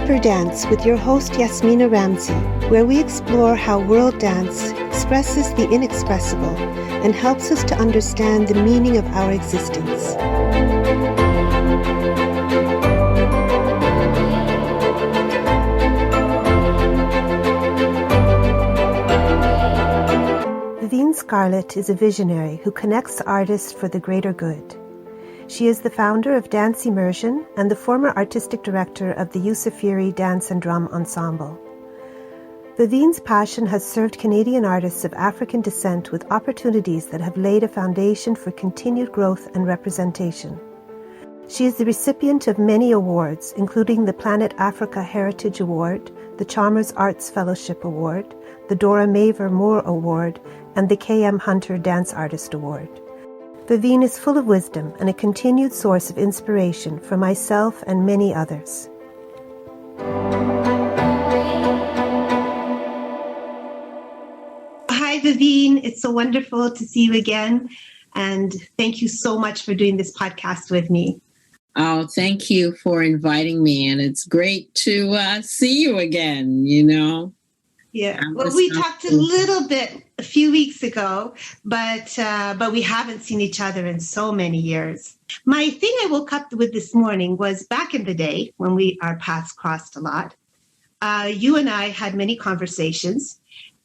Deeper Dance with your host Yasmina Ramsey, where we explore how world dance expresses the inexpressible and helps us to understand the meaning of our existence. Vivine Scarlett is a visionary who connects artists for the greater good. She is the founder of Dance Immersion and the former artistic director of the Usafiri Dance Drum Ensemble. Vivine's passion has served Canadian artists of African descent with opportunities that have laid a foundation for continued growth and representation. She is the recipient of many awards, including the Planet Africa Heritage Award, the Chalmers Arts Fellowship Award, the Dora Maver Moore Award, and the K.M. Hunter Dance Artist Award. Vivine is full of wisdom and a continued source of inspiration for myself and many others. Hi, Vivine. It's so wonderful to see you again. And thank you so much for doing this podcast with me. Oh, thank you for inviting me. And it's great to see you again, you know. Yeah, well, we talked a little bit a few weeks ago, but we haven't seen each other in so many years. My thing I woke up with this morning was back in the day when our paths crossed a lot. You and I had many conversations,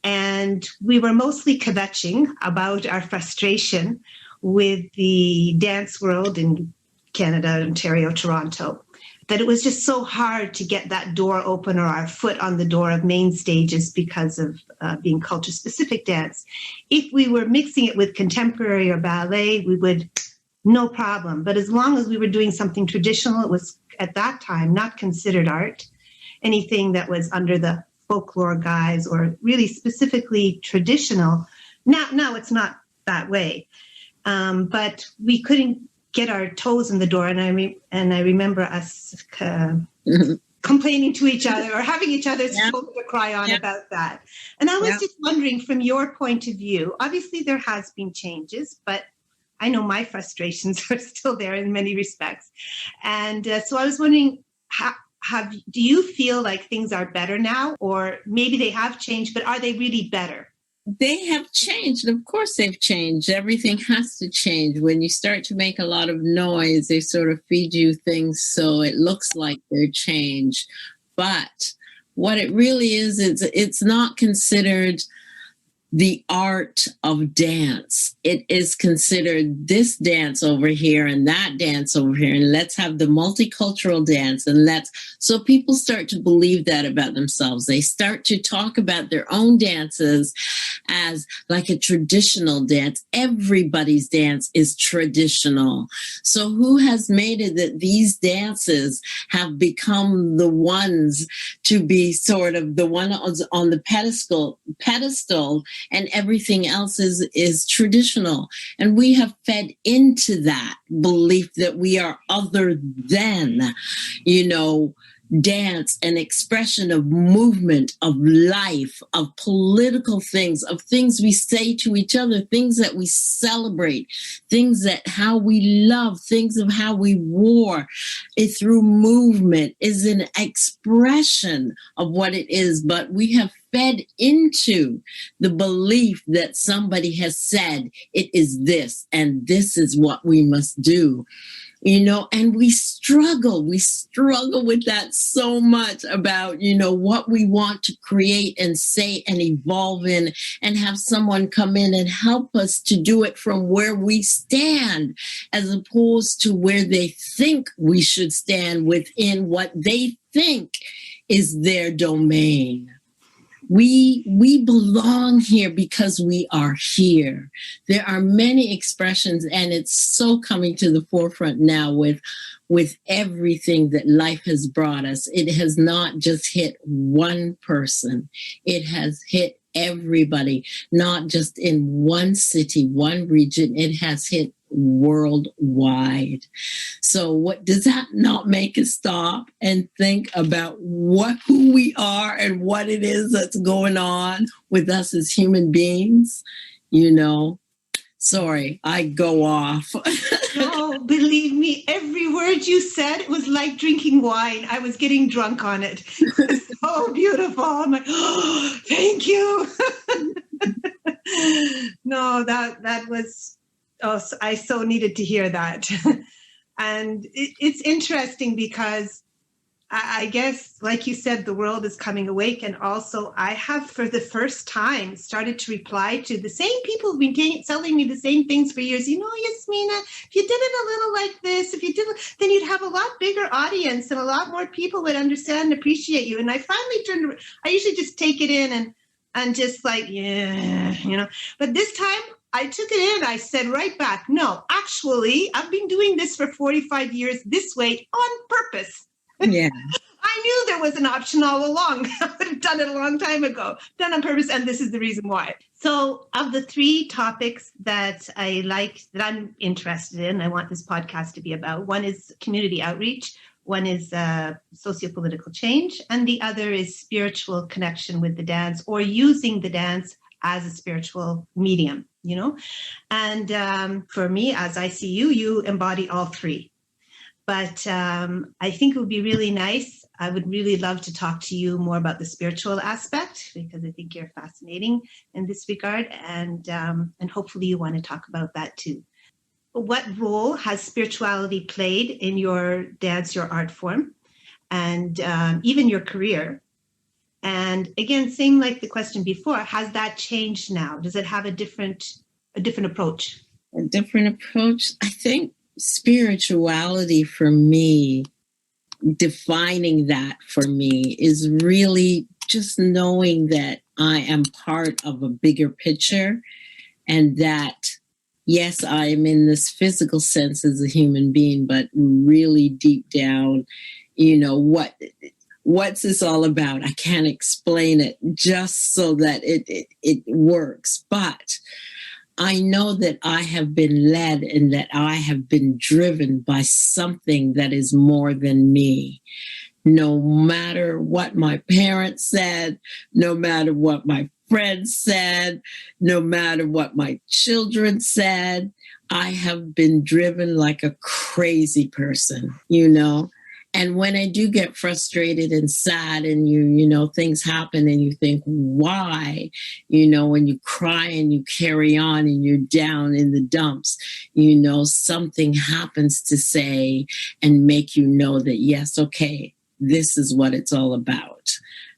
and we were mostly kvetching about our frustration with the dance world in Canada, Ontario, Toronto. That it was just so hard to get that door open or our foot on the door of main stages because of being culture-specific dance. If we were mixing it with contemporary or ballet, we would, no problem. But as long as we were doing something traditional, it was at that time not considered art. Anything that was under the folklore guise or really specifically traditional. Now it's not that way. But we couldn't get our toes in the door, and I remember us complaining to each other or having each other's shoulder to cry on about that. And I was just wondering, from your point of view, obviously there has been changes, but I know my frustrations are still there in many respects. And so I was wondering, do you feel like things are better now, or maybe they have changed, but are they really better? They have changed. Of course they've changed. Everything has to change. When you start to make a lot of noise, they sort of feed you things so it looks like they're changed. But what it really is, it's not considered the art of dance. It is considered this dance over here and that dance over here, and let's have the multicultural dance, and so people start to believe that about themselves. They start to talk about their own dances as like a traditional dance. Everybody's dance is traditional. So who has made it that these dances have become the ones to be sort of the one on the pedestal, and everything else is traditional? And we have fed into that belief that we are other than, dance and expression of movement, of life, of political things, of things we say to each other, things that we celebrate, things that how we love, things of how we war through movement is an expression of what it is. But we have fed into the belief that somebody has said it is this and this is what we must do. And we struggle with that so much about, what we want to create and say and evolve in, and have someone come in and help us to do it from where we stand, as opposed to where they think we should stand within what they think is their domain. We belong here because we are here. There are many expressions, and it's so coming to the forefront now with everything that life has brought us. It has not just hit one person. It has hit everybody, not just in one city, one region. It has hit worldwide. So what does that not make us stop and think about who we are and what it is that's going on with us as human beings? Sorry, I go off. No, believe me, every word you said, it was like drinking wine. I was getting drunk on it. It's so beautiful. I'm like, oh, thank you. No, that was, oh, I so needed to hear that. And it's interesting because I guess, like you said, the world is coming awake. And also, I have, for the first time, started to reply to the same people who've been telling me the same things for years. You know, Yasmina, if you did it a little like this, if you did, then you'd have a lot bigger audience and a lot more people would understand and appreciate you. And I finally turned, I usually just take it in and just like, yeah, you know. But this time, I took it in. I said right back, no, actually, I've been doing this for 45 years this way on purpose. Yeah. I knew there was an option all along. I would have done it a long time ago, done on purpose, and this is the reason why. So of the three topics that I like, that I'm interested in, I want this podcast to be about, one is community outreach, one is socio-political change, and the other is spiritual connection with the dance, or using the dance as a spiritual medium, you know? And for me, as I see you, you embody all three. But I think it would be really nice. I would really love to talk to you more about the spiritual aspect, because I think you're fascinating in this regard. And hopefully you want to talk about that too. What role has spirituality played in your dance, your art form, and even your career? And again, same like the question before, has that changed now? Does it have a different approach? A different approach? I think spirituality for me, defining that for me is really just knowing that I am part of a bigger picture, and that, yes, I am in this physical sense as a human being, but really deep down, you know, what's this all about? I can't explain it just so that it works. But I know that I have been led and that I have been driven by something that is more than me. No matter what my parents said, no matter what my friends said, no matter what my children said, I have been driven like a crazy person, you know? And when I do get frustrated and sad and you know, things happen and you think, why? You know, when you cry and you carry on and you're down in the dumps, you know, something happens to say and make you know that, yes, okay, this is what it's all about,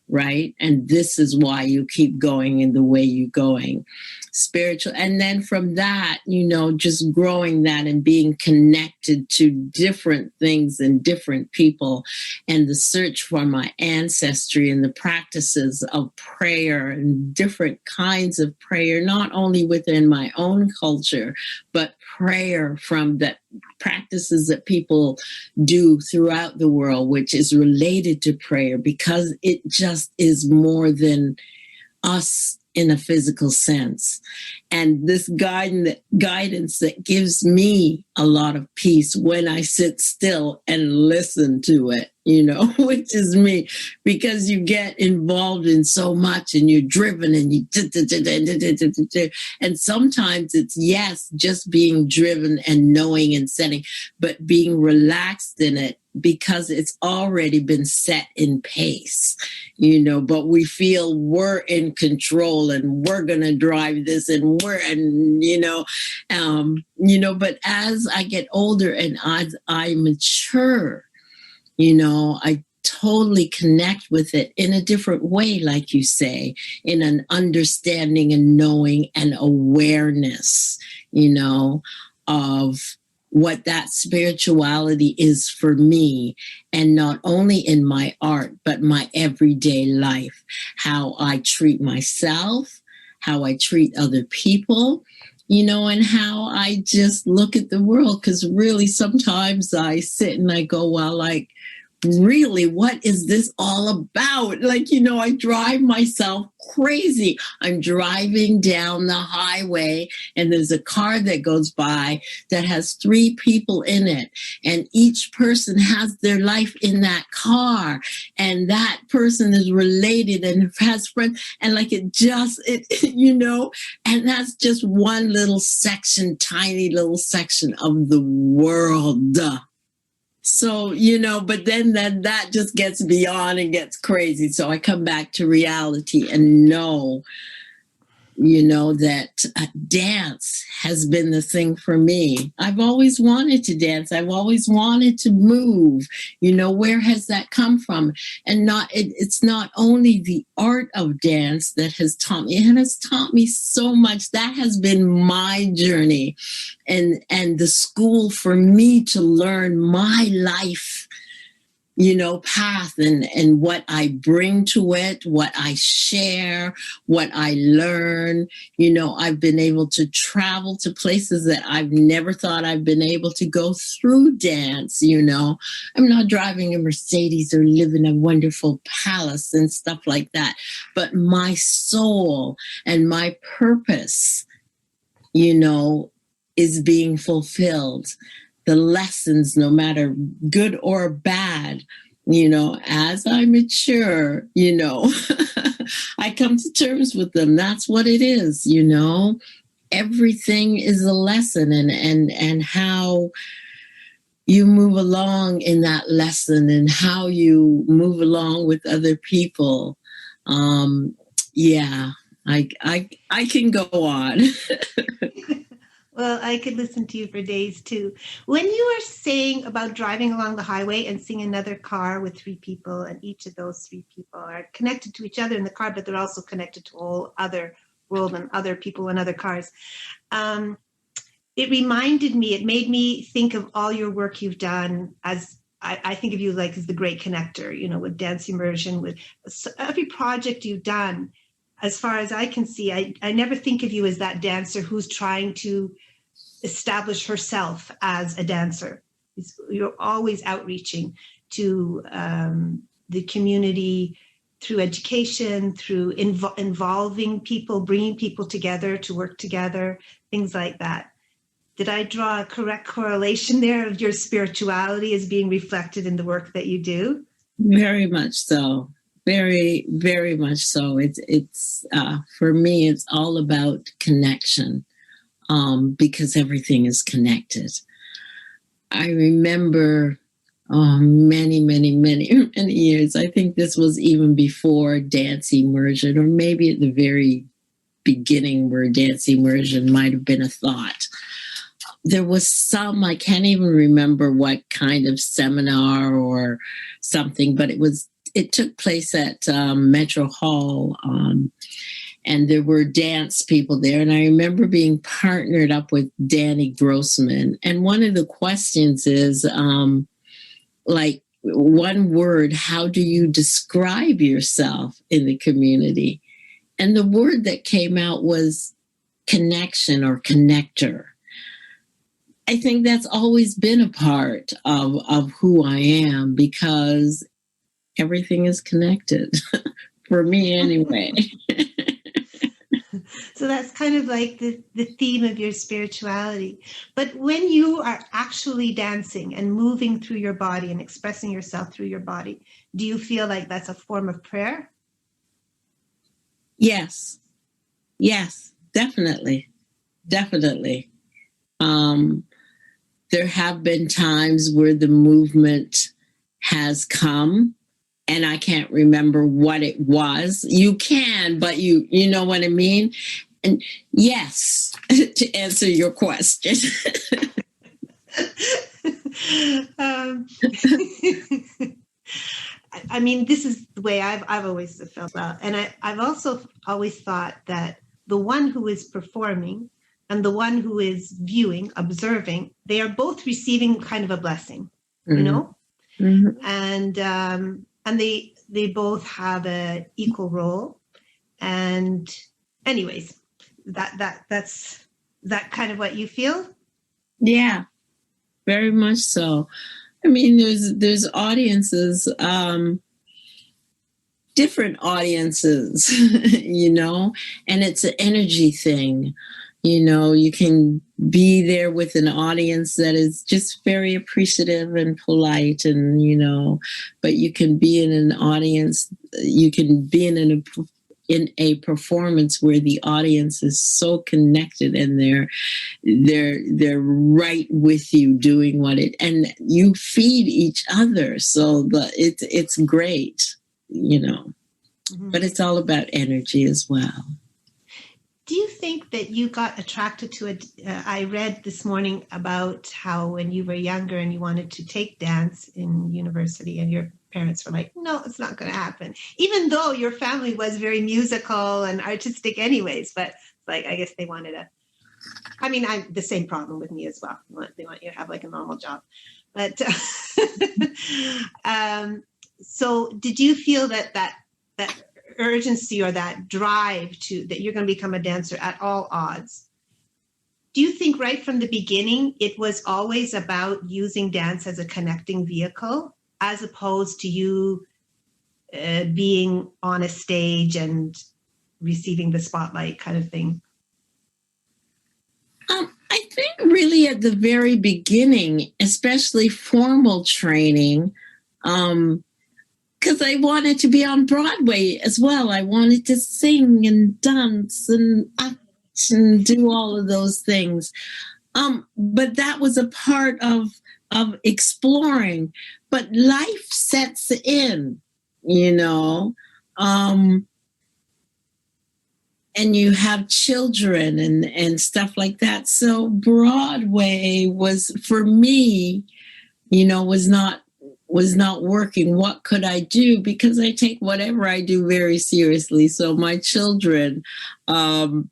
right? And this is why you keep going in the way you're going. Spiritual. And then from that, you know, just growing that and being connected to different things and different people, and the search for my ancestry and the practices of prayer and different kinds of prayer, not only within my own culture, but prayer from the practices that people do throughout the world, which is related to prayer, because it just is more than us in a physical sense. And this guidance that gives me a lot of peace when I sit still and listen to it, you know, which is me, because you get involved in so much and you're driven and you, and sometimes it's, yes, just being driven and knowing and setting, but being relaxed in it, because it's already been set in pace, you know, but we feel we're in control and we're going to drive this and you know, but as I get older and as I mature, you know, I totally connect with it in a different way, like you say, in an understanding and knowing and awareness, you know, of what that spirituality is for me, and not only in my art, but my everyday life, how I treat myself, how I treat other people, you know, and how I just look at the world. Because really, sometimes I sit and I go, well, like, really, what is this all about? Like, I drive myself crazy. I'm driving down the highway and there's a car that goes by that has 3 people in it. And each person has their life in that car. And that person is related and has friends. And like and that's just one little section, tiny little section of the world. So, but then that just gets beyond and gets crazy. So I come back to reality and know, that dance has been the thing for me. I've always wanted to dance. I've always wanted to move. Where has that come from? And it's not only the art of dance that has taught me. It has taught me so much. That has been my journey and the school for me to learn my life path and what I bring to it, what I share, what I learn. I've been able to travel to places that I've never thought I've been able to go through dance. I'm not driving a Mercedes or live in a wonderful palace and stuff like that. But my soul and my purpose, is being fulfilled. The lessons, no matter good or bad, as I mature, I come to terms with them. That's what it is, Everything is a lesson and how you move along in that lesson and how you move along with other people. I can go on. Well, I could listen to you for days too. When you are saying about driving along the highway and seeing another car with 3 people, and each of those 3 people are connected to each other in the car, but they're also connected to a whole other world and other people and other cars. It made me think of all your work you've done as I think of you like as the great connector, with Dance Immersion, with every project you've done. As far as I can see, I never think of you as that dancer who's trying to establish herself as a dancer. You're always outreaching to the community through education, through involving people, bringing people together to work together, things like that. Did I draw a correct correlation there of your spirituality as being reflected in the work that you do? Very much so. Very, very much so. It's for me, it's all about connection, because everything is connected. I remember many, many, many, many years. I think this was even before Dance Immersion, or maybe at the very beginning where Dance Immersion might have been a thought. There was I can't even remember what kind of seminar or something, but it took place at Metro Hall, and there were dance people there. And I remember being partnered up with Danny Grossman. And one of the questions is, like, one word, how do you describe yourself in the community? And the word that came out was connection or connector. I think that's always been a part of who I am, because everything is connected for me anyway. So that's kind of like the theme of your spirituality. But when you are actually dancing and moving through your body and expressing yourself through your body, do you feel like that's a form of prayer? Yes, definitely. There have been times where the movement has come and I can't remember what it was. You can, but you know what I mean? And yes, to answer your question. I mean, this is the way I've always felt about, and I've also always thought that the one who is performing and the one who is viewing, observing, they are both receiving kind of a blessing, you know, and they both have an equal role. And anyways, that's that kind of what you feel? Yeah, very much so. I mean, there's audiences, different audiences, and it's an energy thing. You can be there with an audience that is just very appreciative and polite, and but you can be in an audience, you can be in a performance where the audience is so connected and they're right with you doing and you feed each other. So it's great, but it's all about energy as well. Do you think that you got attracted to it? I read this morning about how when you were younger and you wanted to take dance in university and your parents were like, no, it's not going to happen. Even though your family was very musical and artistic anyways, but like, I guess they wanted the same problem with me as well. They want you to have like a normal job. But so did you feel that urgency or that drive that you're going to become a dancer at all odds? Do you think right from the beginning it was always about using dance as a connecting vehicle as opposed to you being on a stage and receiving the spotlight kind of thing? I think really at the very beginning, especially formal training, because I wanted to be on Broadway as well. I wanted to sing and dance and act and do all of those things. But that was a part of exploring. But life sets in, and you have children and stuff like that. So Broadway was, for me, was not working. What could I do? Because I take whatever I do very seriously. So my children, they're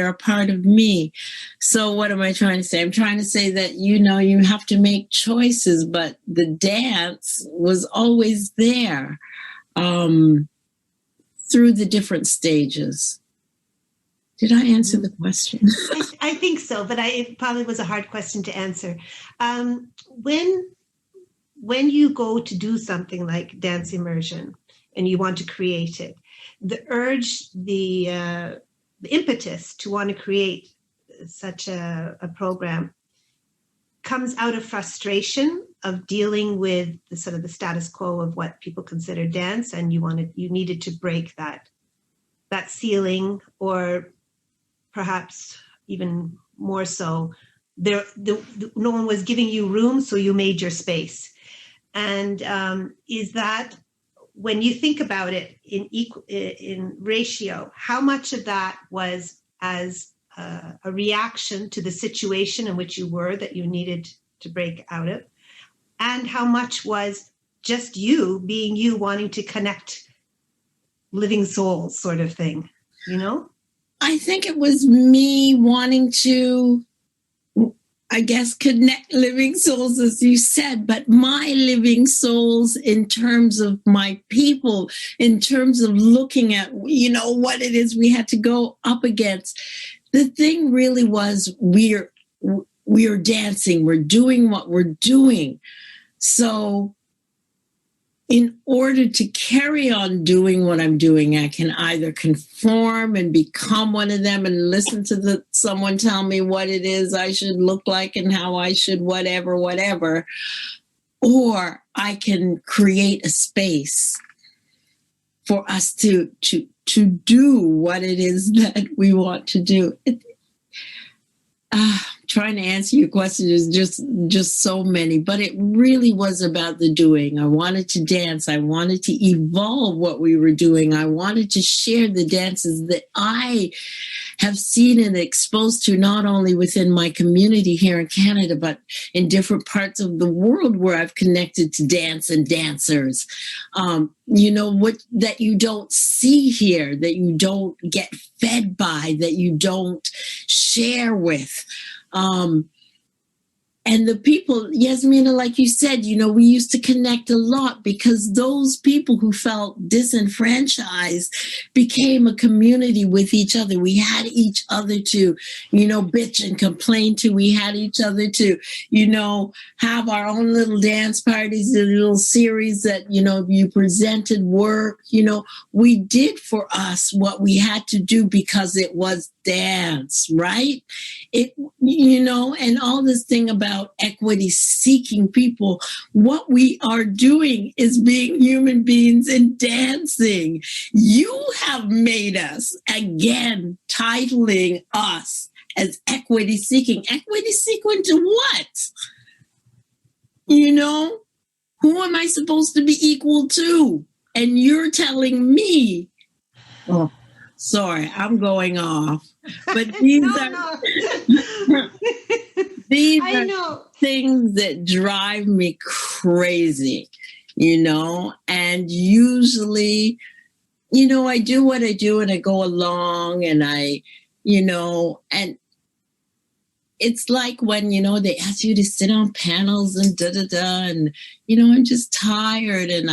a part of me. So what am I trying to say? I'm trying to say that, you have to make choices, but the dance was always there through the different stages. Did I answer the question? I think so, but it probably was a hard question to answer. When you go to do something like dance immersion and you want to create it, the urge, the impetus to want to create such a program comes out of frustration of dealing with the sort of the status quo of what people consider dance, and you needed to break that ceiling, or perhaps even more so, no one was giving you room, so you made your space. And is that, when you think about it in ratio, how much of that was as a reaction to the situation in which you were, that you needed to break out of, and how much was just you being you, wanting to connect living souls sort of thing, I think it was me wanting to, I guess, connect living souls, as you said, but my living souls in terms of my people, in terms of looking at, what it is we had to go up against. The thing really was we're dancing, we're doing what we're doing. So in order to carry on doing what I'm doing, I can either conform and become one of them and listen to someone tell me what it is I should look like and how I should whatever, or I can create a space for us to do what it is that we want to do. Trying to answer your question is just so many, but it really was about the doing. I wanted to dance. I wanted to evolve what we were doing. I wanted to share the dances that I have seen and exposed to, not only within my community here in Canada, but in different parts of the world where I've connected to dance and dancers. What that you don't see here, that you don't get fed by, that you don't share with. And the people, Yasmina, like you said, we used to connect a lot because those people who felt disenfranchised became a community with each other. We had each other to, bitch and complain to. We had each other to, have our own little dance parties, a little series that, you presented work. We did for us what we had to do because it was dance, right? And all this thing about equity seeking people, what we are doing is being human beings and dancing. You have made us, again, titling us as equity seeking. Equity seeking to what? Who am I supposed to be equal to? And you're telling me, oh, sorry, I'm going off. But these these are things that drive me crazy, and usually, I do what I do and I go along and and it's like when, they ask you to sit on panels and and, I'm just tired and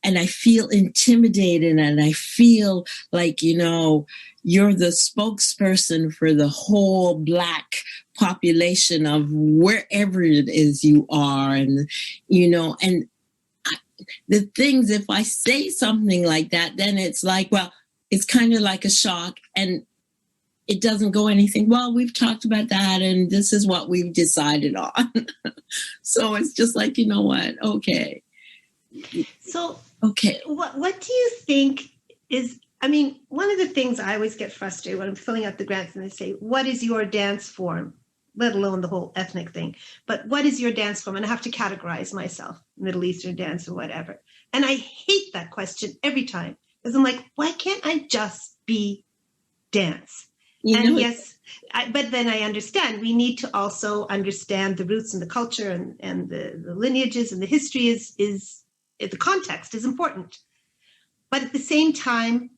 I feel intimidated and I feel like, you're the spokesperson for the whole Black population of wherever it is you are. And, and the things, if I say something like that, then it's like, well, it's kind of like a shock and it doesn't go anything. Well, we've talked about that and this is what we've decided on. So it's just like, you know what? Okay. So, okay. What do you think is, one of the things I always get frustrated when I'm filling out the grants and they say, what is your dance form? Let alone the whole ethnic thing. But what is your dance form? And I have to categorize myself, Middle Eastern dance or whatever. And I hate that question every time because I'm like, why can't I just be dance? Yes, but then I understand we need to also understand the roots and the culture and the lineages and the history is the context is important. But at the same time,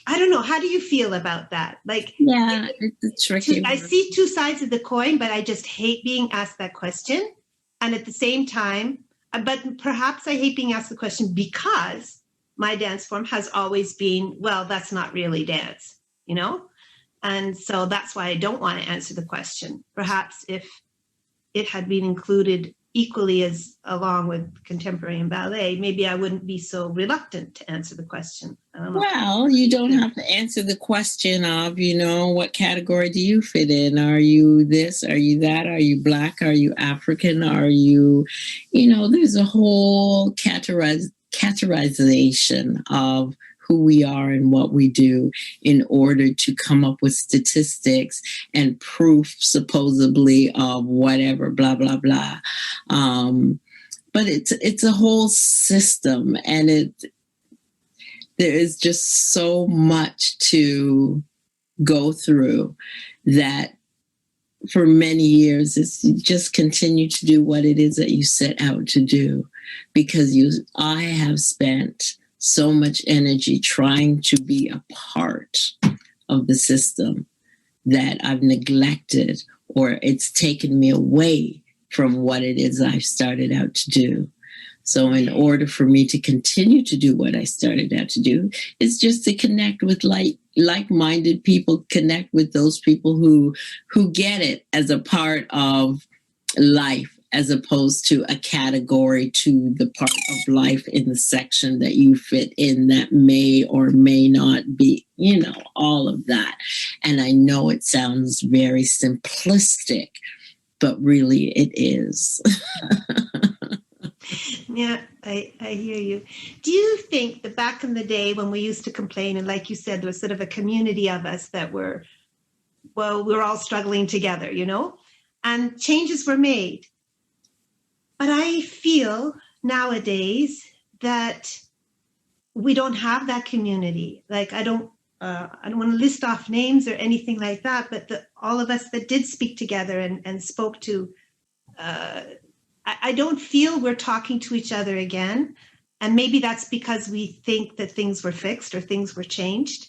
I don't know. How do you feel about that? Like, yeah, it's tricky. I see two sides of the coin, but I just hate being asked that question. And at the same time, but perhaps I hate being asked the question because my dance form has always been, well, that's not really dance, And so that's why I don't want to answer the question. Perhaps if it had been included equally as along with contemporary and ballet, maybe I wouldn't be so reluctant to answer the question. I don't know. Well, you don't have to answer the question of, what category do you fit in? Are you this? Are you that? Are you Black? Are you African? Are you, there's a whole categorization of who we are and what we do in order to come up with statistics and proof supposedly of whatever, blah, blah, blah. But it's a whole system and there is just so much to go through that for many years it's just continue to do what it is that you set out to do because I have spent so much energy trying to be a part of the system that I've neglected or it's taken me away from what it is I've started out to do. So in order for me to continue to do what I started out to do, it's just to connect with like-minded people, connect with those people who get it as a part of life, as opposed to a category to the part of life in the section that you fit in that may or may not be, all of that. And I know it sounds very simplistic, but really it is. Yeah, I hear you. Do you think that back in the day when we used to complain, and like you said, there was sort of a community of us that we're all struggling together, and changes were made. But I feel nowadays that we don't have that community. Like I don't want to list off names or anything like that, but all of us that did speak together and spoke to, I don't feel we're talking to each other again. And maybe that's because we think that things were fixed or things were changed.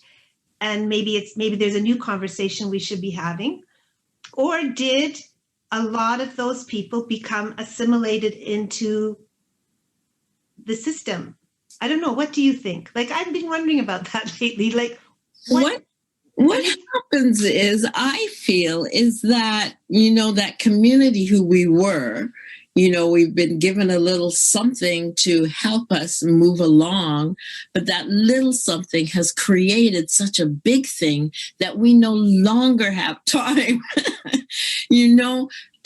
And maybe there's a new conversation we should be having. Or did a lot of those people become assimilated into the system. I don't know. What do you think? Like, I've been wondering about that lately. Like, What happens is, I feel, is that, that community who we were, we've been given a little something to help us move along, but that little something has created such a big thing that we no longer have time,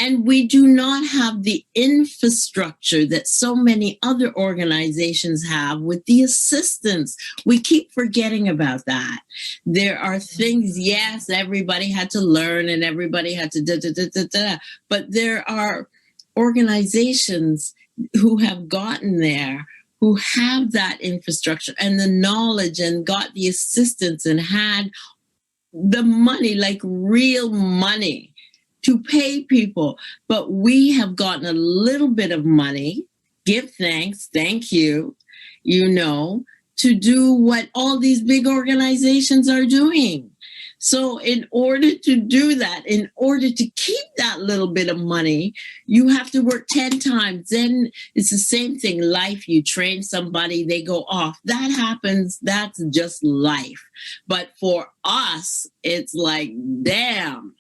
and we do not have the infrastructure that so many other organizations have with the assistance. We keep forgetting about that. There are things, yes, everybody had to learn and everybody had to but there are organizations who have gotten there, who have that infrastructure and the knowledge and got the assistance and had the money, like real money, to pay people. But we have gotten a little bit of money, give thanks, thank you, to do what all these big organizations are doing. So in order to do that, in order to keep that little bit of money, you have to work 10 times. Then it's the same thing. Life, you train somebody, they go off. That happens. That's just life. But for us, it's like, damn.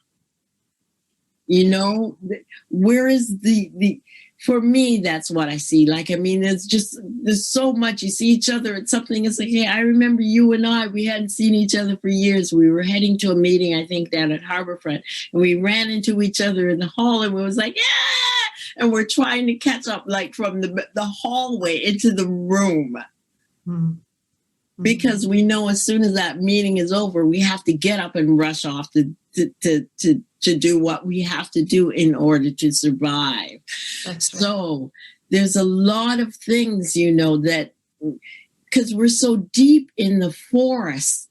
Where is the for me, that's what I see. Like, I mean, there's so much. You see each other at something. It's like, hey, I remember you and I, we hadn't seen each other for years. We were heading to a meeting, I think, down at Harborfront, and we ran into each other in the hall, and we was like, yeah, and we're trying to catch up, like, from the hallway into the room. Mm-hmm. Because we know as soon as that meeting is over, we have to get up and rush off to do what we have to do in order to survive. That's right. So there's a lot of things, that because we're so deep in the forest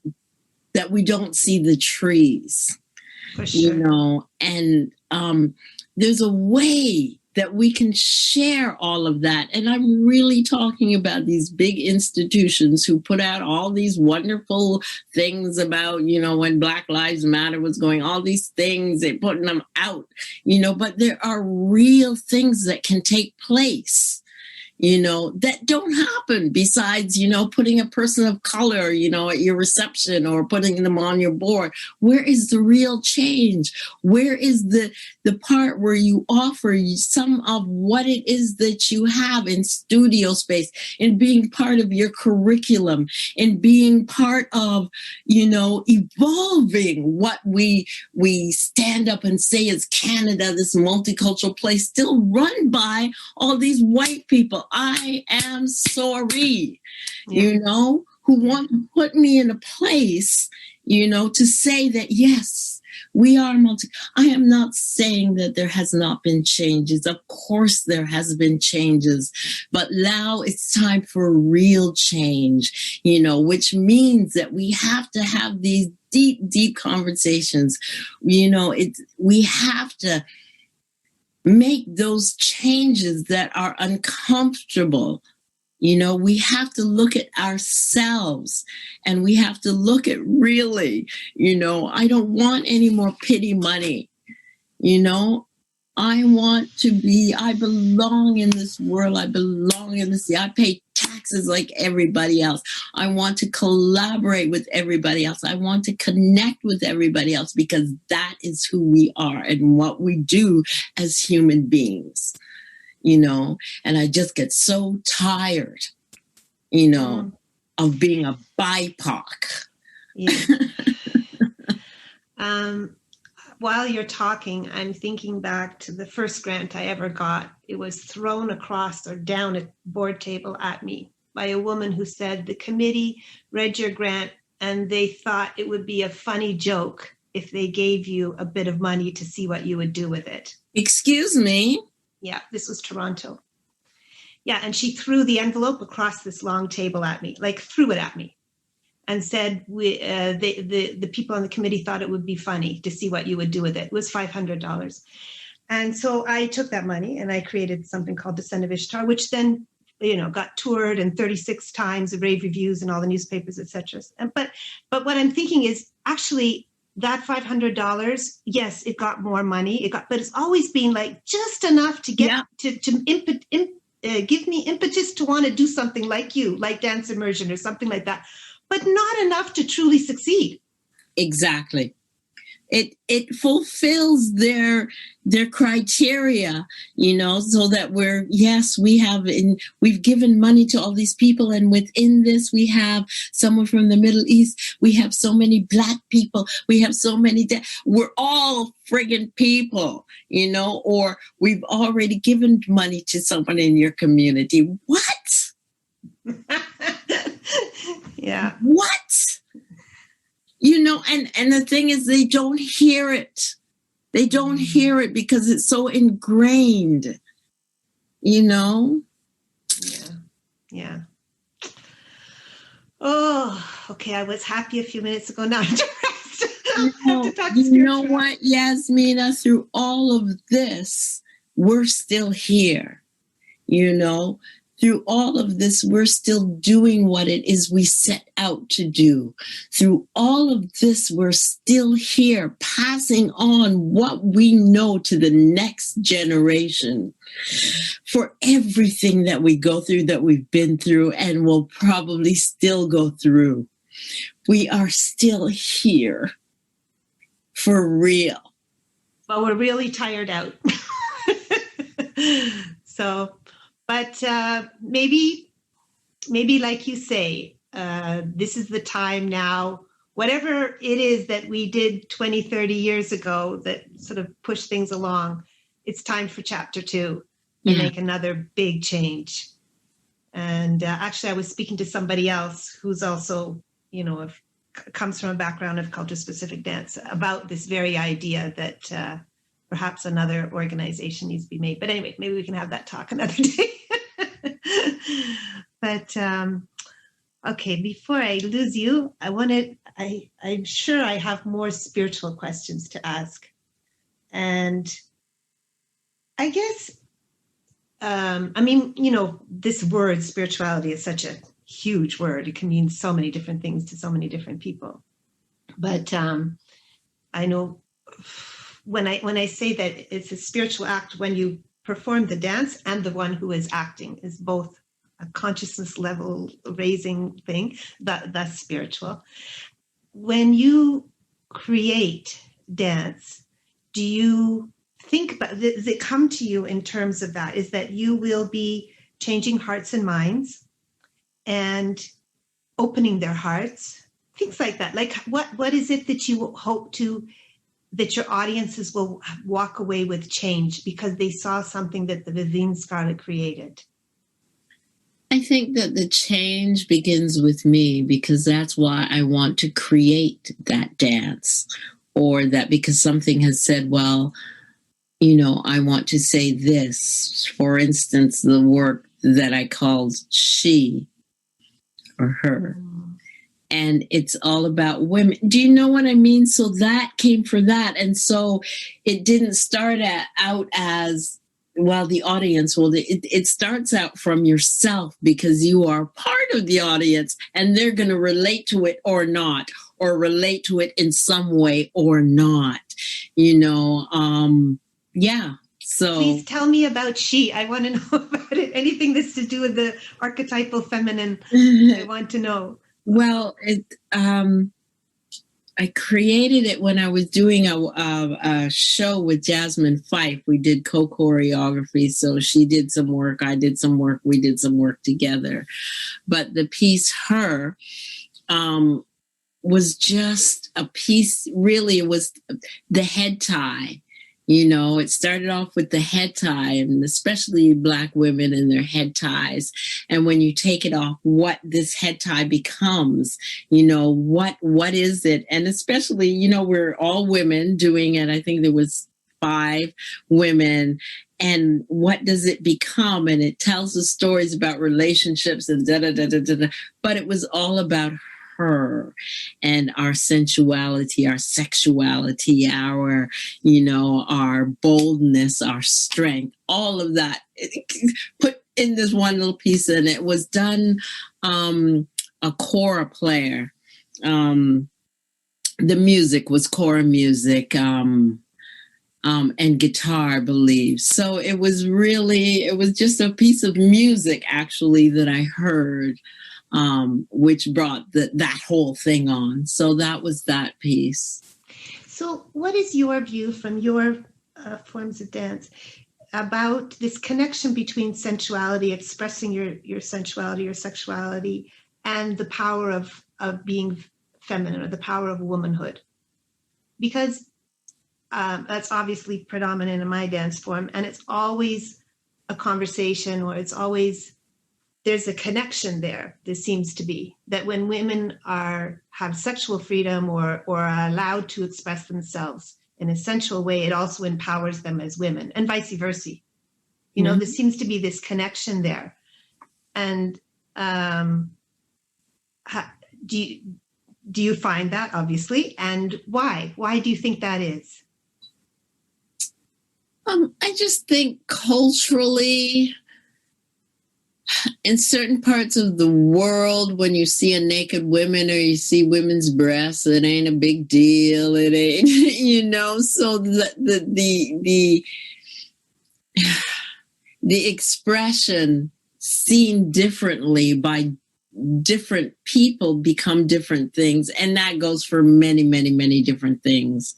that we don't see the trees, for sure. And there's a way that we can share all of that. And I'm really talking about these big institutions who put out all these wonderful things about, when Black Lives Matter was going, all these things, they're putting them out, but there are real things that can take place, that don't happen besides, putting a person of color, at your reception or putting them on your board. Where is the real change? Where is the part where you offer some of what it is that you have in studio space, in being part of your curriculum, in being part of, evolving what we stand up and say is Canada, this multicultural place still run by all these white people. I am sorry, who want to put me in a place, to say that, yes, we are I am not saying that there has not been changes. Of course, there has been changes, but now it's time for real change, which means that we have to have these deep, deep conversations. We have to make those changes that are uncomfortable. We have to look at ourselves, and we have to look at really, I don't want any more pity money. I want to I belong in this world. I belong in this. I pay taxes like everybody else. I want to collaborate with everybody else. I want to connect with everybody else, because that is who we are and what we do as human beings, and I just get so tired, of being a BIPOC. Yeah. While you're talking, I'm thinking back to the first grant I ever got. It was thrown across or down a board table at me by a woman who said the committee read your grant and they thought it would be a funny joke if they gave you a bit of money to see what you would do with it. Excuse me? Yeah, this was Toronto. Yeah, and she threw the envelope across this long table at me, like threw it at me. And said the people on the committee thought it would be funny to see what you would do with it. It was $500. And so I took that money and I created something called Descent of Ishtar, which then, got toured and 36 times, rave reviews and all the newspapers, etc. But what I'm thinking is actually that $500, yes, it got more money. But it's always been like just enough to get give me impetus to want to do something like you, like dance immersion or something like that, but not enough to truly succeed. Exactly. It fulfills their criteria, so that we've given money to all these people, and within this we have someone from the Middle East, we have so many Black people, we have so many we're all friggin' people, or we've already given money to someone in your community. What? Yeah. What? And the thing is, they don't hear it. They don't hear it because it's so ingrained, Yeah. Oh, okay. I was happy a few minutes ago. Now I'm depressed. You know what, Yasmina? Through all of this, we're still here, Through all of this, we're still doing what it is we set out to do. Through all of this, we're still here, passing on what we know to the next generation. For everything that we go through, that we've been through, and will probably still go through, we are still here. For real. But we're really tired out. So... But maybe like you say, this is the time now, whatever it is that we did 20, 30 years ago that sort of pushed things along, it's time for chapter 2 to make another big change. And actually, I was speaking to somebody else who's also, comes from a background of culture-specific dance about this very idea that perhaps another organization needs to be made. But anyway, maybe we can have that talk another day. But okay, before I lose you, I'm sure I have more spiritual questions to ask. And I guess, this word spirituality is such a huge word. It can mean so many different things to so many different people. But I know when I say that it's a spiritual act, when you perform the dance, and the one who is acting is both a consciousness level raising thing, that's spiritual. When you create dance, do you think about, does it come to you in terms of that? Is that you will be changing hearts and minds and opening their hearts, things like that? Like what is it that you hope that your audiences will walk away with change because they saw something that the Vivine Scarlett created? I think that the change begins with me, because that's why I want to create that dance, or that because something has said, well, I want to say this. For instance, the work that I called She or Her. And it's all about women. Do you know what I mean? So that came for that. And so it didn't start out as, well, the audience. Well, it starts out from yourself, because you are part of the audience, and they're going to relate to it or not, or relate to it in some way or not, yeah. So please tell me about She. I want to know about it. Anything that's to do with the archetypal feminine, I want to know. Well, I created it when I was doing a show with Jasmine Fife. We did co-choreography. So she did some work, I did some work, we did some work together. But the piece Her was just a piece, really. It was the head tie. It started off with the head tie, and especially Black women and their head ties. And when you take it off, what this head tie becomes, what is it? And especially, we're all women doing it. I think there was 5 women. And what does it become? And it tells the stories about relationships and da-da-da-da-da-da. But it was all about her and our sensuality, our sexuality, our boldness, our strength, all of that put in this one little piece. And it was done, a kora player, the music was choral music, and guitar, I believe. So it was just a piece of music actually that I heard, which brought that whole thing on. So that was that piece. So what is your view from your forms of dance about this connection between sensuality, expressing your sensuality, your sexuality, and the power of being feminine, or the power of womanhood? Because that's obviously predominant in my dance form, and it's always a conversation, or there's a connection there. There seems to be that when women have sexual freedom or are allowed to express themselves in a sensual way, it also empowers them as women, and vice versa. There seems to be this connection there. And do you find that, obviously, and why? Why do you think that is? I just think culturally, in certain parts of the world, when you see a naked woman or you see women's breasts, it ain't a big deal. It ain't, so the expression seen differently by different people become different things. And that goes for many, many, many different things.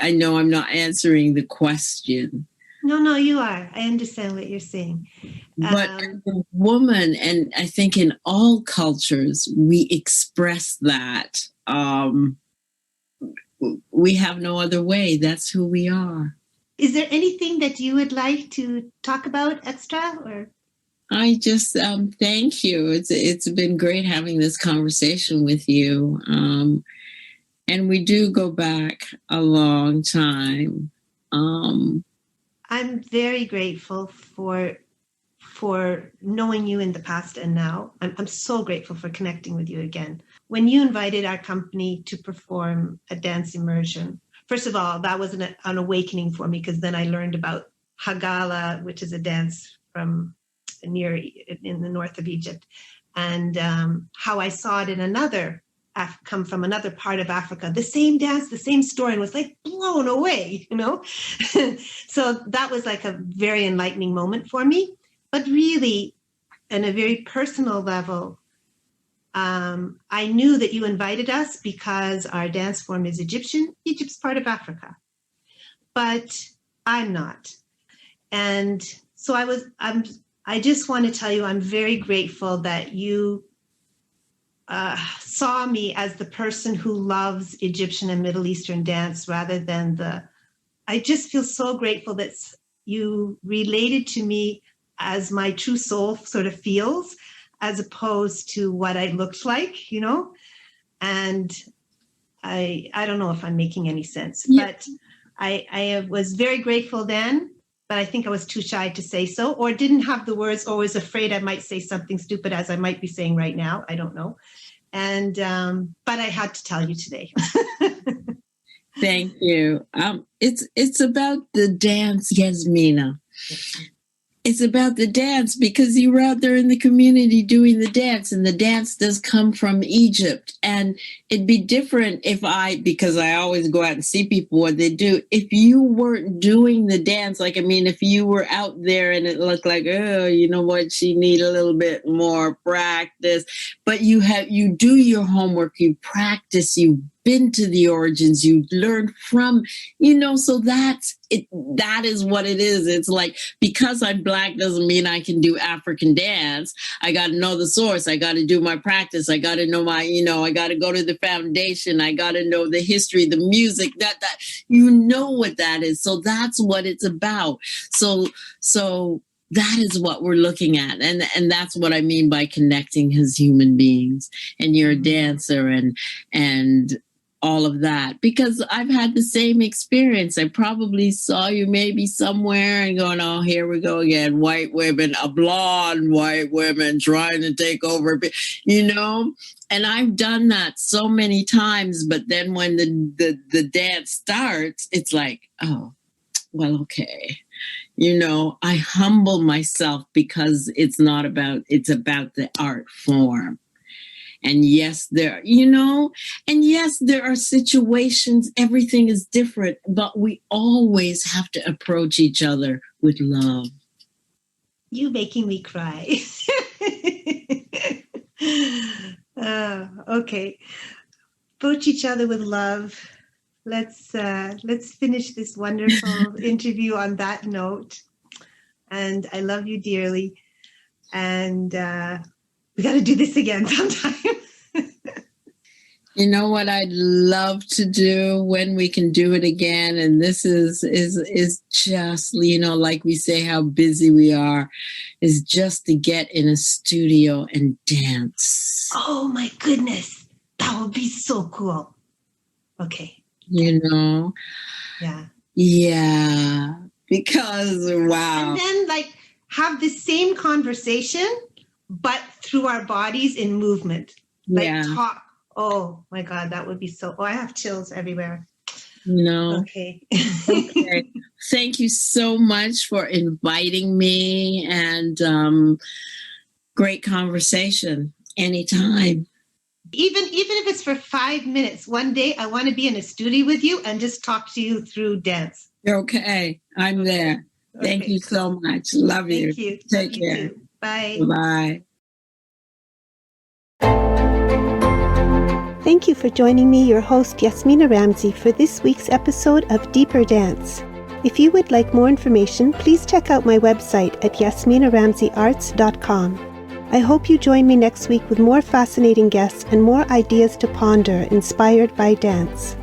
I know I'm not answering the question. No, you are. I understand what you're saying. But as a woman, and I think in all cultures, we express that. We have no other way. That's who we are. Is there anything that you would like to talk about extra, or? I just thank you. It's been great having this conversation with you. And we do go back a long time. I'm very grateful for knowing you in the past and now. I'm so grateful for connecting with you again. When you invited our company to perform a dance immersion, first of all, that was an awakening for me, because then I learned about Hagala, which is a dance from in the north of Egypt, and how I saw it come from another part of Africa, the same dance, the same story, and was like blown away, So that was like a very enlightening moment for me. But really, on a very personal level, I knew that you invited us because our dance form is Egyptian. Egypt's part of Africa, but I'm not. And so I just want to tell you, I'm very grateful that you saw me as the person who loves Egyptian and Middle Eastern dance rather than I just feel so grateful that you related to me as my true soul sort of feels, as opposed to what I looked like, and I don't know if I'm making any sense, but I was very grateful then, but I think I was too shy to say so, or didn't have the words, or was afraid I might say something stupid, as I might be saying right now. I don't know. And, but I had to tell you today. Thank you. It's about the dance, Yasmina. It's about the dance, because you were out there in the community doing the dance, and the dance does come from Egypt. And it'd be different because I always go out and see people what they do. If you weren't doing the dance, if you were out there and it looked like, oh, you know what, she need a little bit more practice, but you do your homework, you practice, you been to the origins, you learn from, so that's it. That is what it is. It's like, because I'm Black doesn't mean I can do African dance. I got to know the source. I got to do my practice. I got to know I got to go to the foundation. I got to know the history, the music, that what that is. So that's what it's about. So that is what we're looking at. And that's what I mean by connecting as human beings. And you're a dancer and all of that, because I've had the same experience. I probably saw you maybe somewhere and going, oh, here we go again. White women, a blonde white women trying to take over, and I've done that so many times. But then when the dance starts, it's like, oh, well, okay. I humble myself, because it's about the art form. And yes, there are situations, everything is different, but we always have to approach each other with love. You making me cry. Okay. Approach each other with love. Let's finish this wonderful interview on that note. And I love you dearly. And we got to do this again sometime. You know what I'd love to do when we can do it again, and this is just, like we say, how busy we are, is just to get in a studio and dance. Oh my goodness, that would be so cool. Okay. Yeah. Yeah, because wow. And then have the same conversation, but through our bodies in movement. Talk. Oh my God, that would be so. Oh, I have chills everywhere. Okay. Okay. Thank you so much for inviting me, and great conversation. Anytime. Even if it's for 5 minutes, one day I want to be in a studio with you and just talk to you through dance. Okay, I'm there. Thank you so much. Love you. Thank you. Take care. You too. Bye. Bye. Thank you for joining me, your host Yasmina Ramsey, for this week's episode of Deeper Dance. If you would like more information, please check out my website at yasminaramseyarts.com. I hope you join me next week with more fascinating guests and more ideas to ponder inspired by dance.